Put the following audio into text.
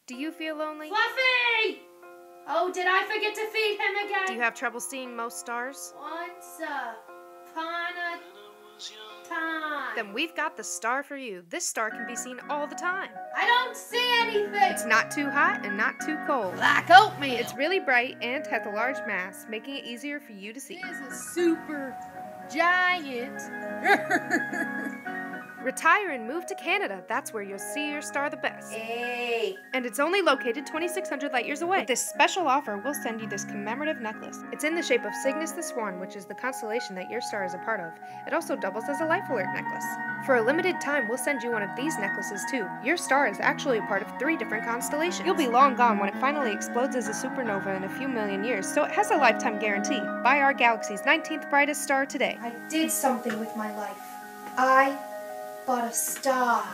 Do you feel lonely? Fluffy! Oh, did I forget to feed him again? Do you have trouble seeing most stars? Once upon a time. Then we've got the star for you. This star can be seen all the time. I don't see anything. It's not too hot and not too cold. Black oatmeal. It's really bright and has a large mass, making it easier for you to see. It is a super giant. Retire and move to Canada. That's where you'll see your star the best. Hey. And it's only located 2,600 light years away. With this special offer, we'll send you this commemorative necklace. It's in the shape of Cygnus the Swan, which is the constellation that your star is a part of. It also doubles as a life alert necklace. For a limited time, we'll send you one of these necklaces too. Your star is actually a part of 3 different constellations. You'll be long gone when it finally explodes as a supernova in a few million years, so it has a lifetime guarantee. Buy our galaxy's 19th brightest star today. I did something with my life. I bought a star.